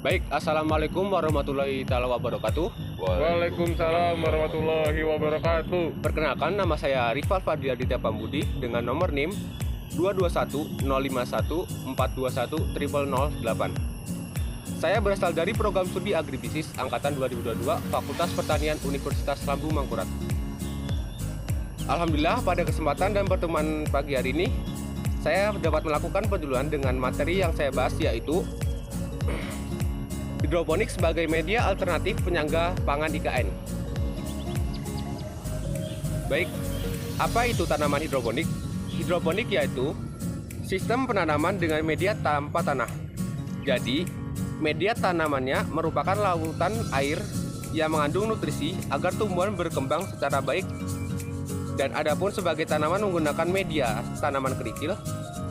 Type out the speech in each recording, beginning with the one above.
Baik, Assalamualaikum warahmatullahi taala wabarakatuh. Waalaikumsalam warahmatullahi wabarakatuh. Perkenalkan, nama saya Rival Fadliaditya Pambudi dengan nomor NIM 2210514210008. Saya berasal dari program studi Agribisnis angkatan 2022 Fakultas Pertanian Universitas Lambung Mangkurat. Alhamdulillah, pada kesempatan dan pertemuan pagi hari ini saya dapat melakukan penduluan dengan materi yang saya bahas, yaitu hidroponik sebagai media alternatif penyangga pangan IKN. Baik, apa itu tanaman hidroponik? Hidroponik yaitu sistem penanaman dengan media tanpa tanah. Jadi, media tanamannya merupakan lautan air yang mengandung nutrisi agar tumbuhan berkembang secara baik. Dan adapun sebagai tanaman menggunakan media tanaman kerikil,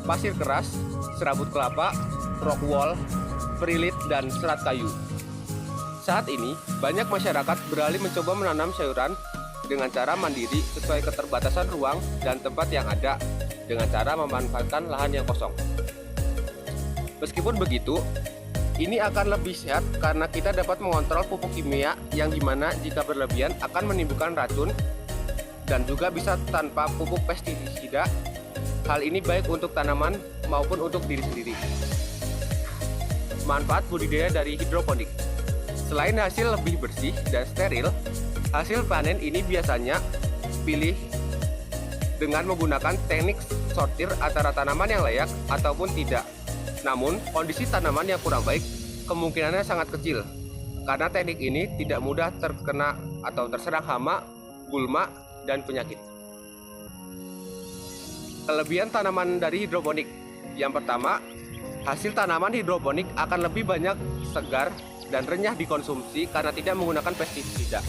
pasir keras, serabut kelapa, rock wool, perilit, dan serat kayu. Saat ini, banyak masyarakat beralih mencoba menanam sayuran dengan cara mandiri sesuai keterbatasan ruang dan tempat yang ada, dengan cara memanfaatkan lahan yang kosong. Meskipun begitu, ini akan lebih sehat karena kita dapat mengontrol pupuk kimia yang dimana jika berlebihan akan menimbulkan racun dan juga bisa tanpa pupuk pestisida. Hal ini baik untuk tanaman maupun untuk diri sendiri. Manfaat budidaya dari hidroponik. Selain hasil lebih bersih dan steril, hasil panen ini biasanya pilih dengan menggunakan teknik sortir antara tanaman yang layak ataupun tidak. Namun, kondisi tanaman yang kurang baik kemungkinannya sangat kecil karena teknik ini tidak mudah terkena atau terserang hama, gulma, dan penyakit. Kelebihan tanaman dari hidroponik. Yang pertama, hasil tanaman hidroponik akan lebih banyak segar dan renyah dikonsumsi karena tidak menggunakan pestisida.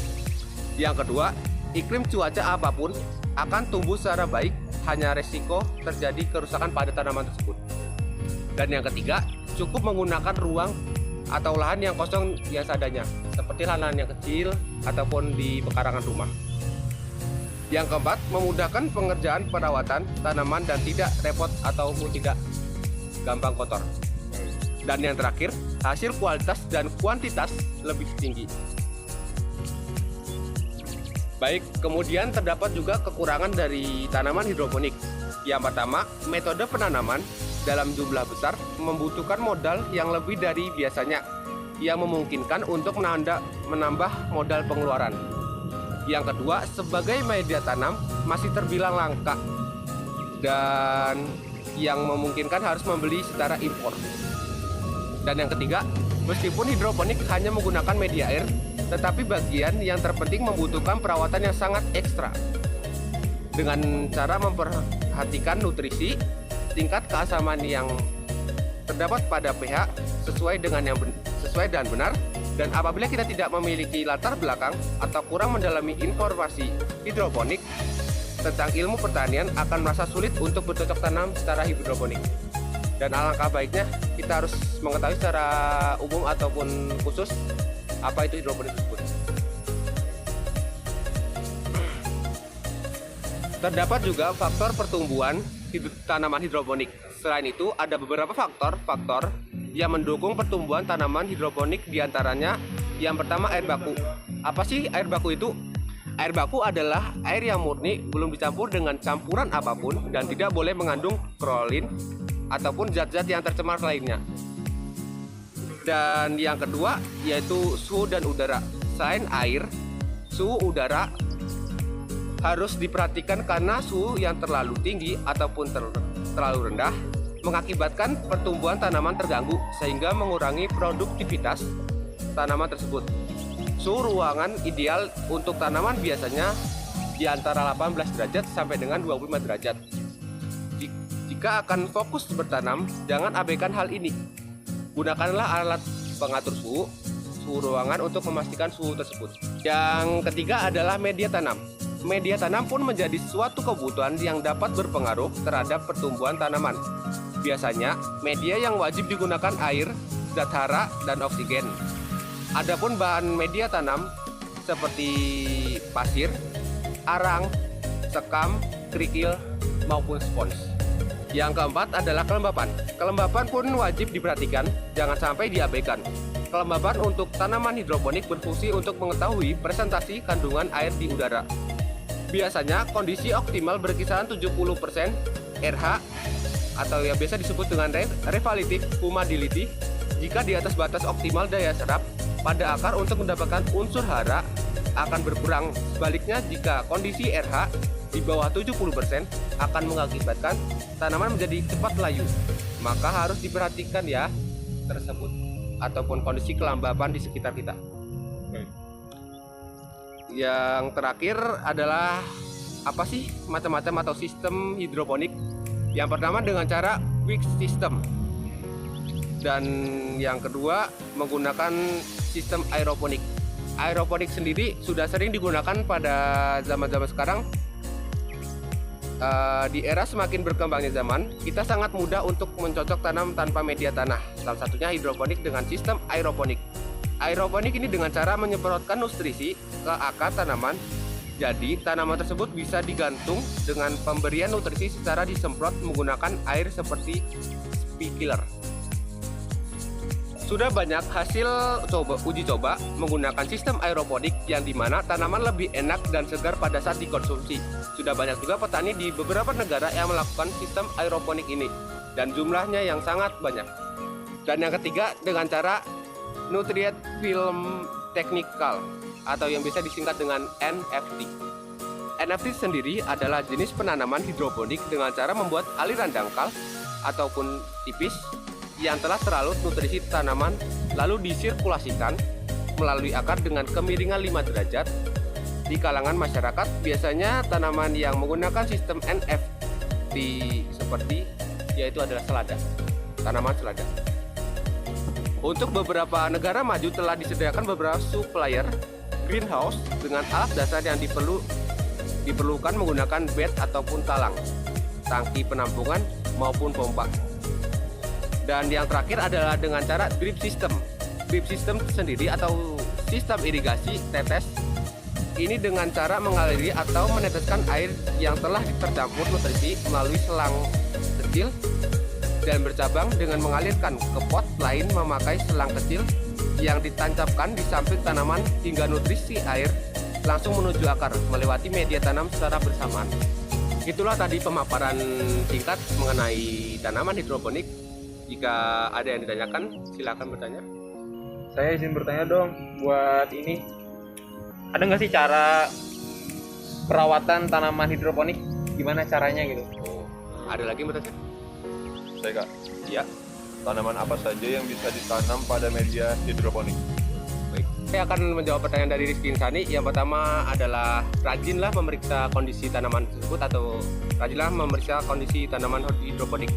Yang kedua, iklim cuaca apapun akan tumbuh secara baik, hanya resiko terjadi kerusakan pada tanaman tersebut. Dan yang ketiga, cukup menggunakan ruang atau lahan yang kosong yang seadanya, seperti lahan yang kecil ataupun di pekarangan rumah. Yang keempat, memudahkan pengerjaan perawatan tanaman dan tidak repot ataupun tidak gampang kotor. Dan yang terakhir, hasil kualitas dan kuantitas lebih tinggi. Baik, kemudian terdapat juga kekurangan dari tanaman hidroponik. Yang pertama, metode penanaman dalam jumlah besar membutuhkan modal yang lebih dari biasanya, yang memungkinkan untuk menambah modal pengeluaran. Yang kedua, sebagai media tanam masih terbilang langka dan yang memungkinkan harus membeli secara impor. Dan yang ketiga, meskipun hidroponik hanya menggunakan media air, tetapi bagian yang terpenting membutuhkan perawatan yang sangat ekstra. Dengan cara memperhatikan nutrisi, tingkat keasaman yang terdapat pada pH sesuai dengan benar, dan apabila kita tidak memiliki latar belakang atau kurang mendalami informasi hidroponik tentang ilmu pertanian, akan merasa sulit untuk bercocok tanam secara hidroponik. Dan alangkah baiknya kita harus mengetahui secara umum ataupun khusus apa itu hidroponik tersebut. Terdapat juga faktor pertumbuhan tanaman hidroponik. Selain itu, ada beberapa faktor yang mendukung pertumbuhan tanaman hidroponik, diantaranya yang pertama air baku. Apa sih air baku itu? Air baku adalah air yang murni, belum dicampur dengan campuran apapun dan tidak boleh mengandung klorine ataupun zat-zat yang tercemar lainnya. Dan yang kedua yaitu suhu dan udara. Selain air, suhu udara harus diperhatikan karena suhu yang terlalu tinggi ataupun terlalu rendah mengakibatkan pertumbuhan tanaman terganggu sehingga mengurangi produktivitas tanaman tersebut. Suhu ruangan ideal untuk tanaman biasanya di antara 18 derajat sampai dengan 25 derajat. Jika akan fokus bertanam, jangan abaikan hal ini. Gunakanlah alat pengatur suhu ruangan untuk memastikan suhu tersebut. Yang ketiga adalah media tanam. Media tanam pun menjadi suatu kebutuhan yang dapat berpengaruh terhadap pertumbuhan tanaman. Biasanya, media yang wajib digunakan air, zat hara, dan oksigen. Adapun bahan media tanam seperti pasir, arang, sekam, kerikil, maupun spons. Yang keempat adalah kelembapan. Kelembapan pun wajib diperhatikan, jangan sampai diabaikan. Kelembaban untuk tanaman hidroponik berfungsi untuk mengetahui presentasi kandungan air di udara. Biasanya kondisi optimal berkisaran 70% RH atau yang biasa disebut dengan relative humidity. Jika di atas batas optimal daya serap pada akar untuk mendapatkan unsur hara akan berkurang. Sebaliknya, jika kondisi RH di bawah 70% akan mengakibatkan tanaman menjadi cepat layu. Maka harus diperhatikan ya tersebut ataupun kondisi kelembaban di sekitar kita. Yang terakhir adalah apa sih macam-macam atau sistem hidroponik. Yang pertama dengan cara wick system. Dan yang kedua menggunakan sistem aeroponik. Aeroponik sendiri sudah sering digunakan pada zaman-zaman sekarang. Di era semakin berkembangnya zaman, kita sangat mudah untuk mencocok tanam tanpa media tanah. Salah satunya hidroponik dengan sistem aeroponik. Aeroponik ini dengan cara menyemprotkan nutrisi ke akar tanaman. Jadi tanaman tersebut bisa digantung dengan pemberian nutrisi secara disemprot menggunakan air seperti sprinkler. Sudah banyak hasil uji coba menggunakan sistem aeroponik yang dimana tanaman lebih enak dan segar pada saat dikonsumsi. Sudah banyak juga petani di beberapa negara yang melakukan sistem aeroponik ini dan jumlahnya yang sangat banyak. Dan yang ketiga dengan cara nutrient film technical atau yang bisa disingkat dengan NFT. NFT sendiri adalah jenis penanaman hidroponik dengan cara membuat aliran dangkal ataupun tipis yang telah terlalu nutrisi tanaman lalu disirkulasikan melalui akar dengan kemiringan 5 derajat. Di kalangan masyarakat biasanya tanaman yang menggunakan sistem NFT seperti yaitu adalah selada, tanaman selada. Untuk beberapa negara maju telah disediakan beberapa supplier greenhouse dengan alat dasar yang diperlukan menggunakan bed ataupun talang, tangki penampungan maupun pompa. Dan yang terakhir adalah dengan cara drip system. Drip system sendiri atau sistem irigasi tetes ini dengan cara mengaliri atau meneteskan air yang telah tercampur nutrisi melalui selang kecil dan bercabang dengan mengalirkan ke pot lain memakai selang kecil yang ditancapkan di samping tanaman hingga nutrisi air langsung menuju akar melewati media tanam secara bersamaan. Itulah tadi pemaparan singkat mengenai tanaman hidroponik. Jika ada yang ditanyakan, silakan bertanya. Saya izin bertanya dong, buat ini ada nggak sih cara perawatan tanaman hidroponik? Gimana caranya gitu? Ada lagi yang bertanya? Saya Kak, Ya. tanaman apa saja yang bisa ditanam pada media hidroponik? Baik. Saya akan menjawab pertanyaan dari Rizky Insani. Yang pertama adalah rajinlah memeriksa kondisi tanaman tersebut atau rajinlah memeriksa kondisi tanaman hidroponik.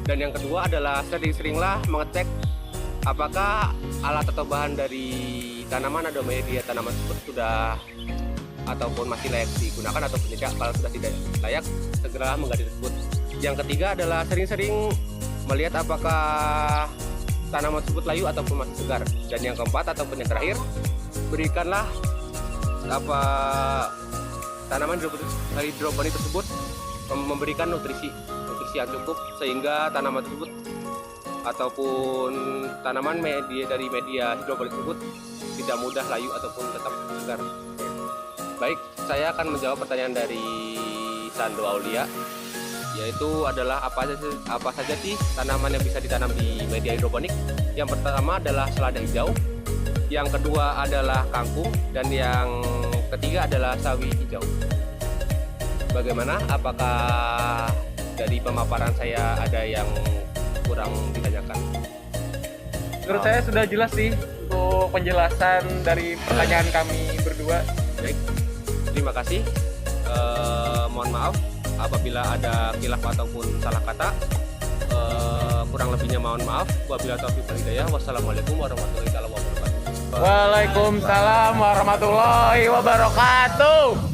Dan yang kedua adalah sering-seringlah mengecek apakah alat atau bahan dari tanaman atau media tanaman tersebut sudah ataupun masih layak digunakan ataupun tidak. Kalau sudah tidak layak, segera mengganti tersebut. Yang ketiga adalah sering-sering melihat apakah tanaman tersebut layu ataupun masih segar. Dan yang keempat ataupun yang terakhir, berikanlah tanaman hidroponik tersebut memberikan nutrisi yang cukup sehingga tanaman tersebut ataupun tanaman dari media hidroponik tersebut tidak mudah layu ataupun tetap segar. Baik, saya akan menjawab pertanyaan dari Sando Aulia, yaitu adalah apa saja sih tanaman yang bisa ditanam di media hidroponik. Yang pertama adalah selada hijau, yang kedua adalah kangkung, dan yang ketiga adalah sawi hijau. Bagaimana? Apakah dari pemaparan saya ada yang kurang ditanyakan? Menurut saya sudah jelas sih untuk penjelasan dari pertanyaan kami berdua. Baik, terima kasih. Mohon maaf apabila ada khilaf ataupun salah kata. Kurang lebihnya mohon maaf. Wabillahi taufiq wal hidayah. Wassalamualaikum warahmatullahi wabarakatuh. Waalaikumsalam warahmatullahi wabarakatuh.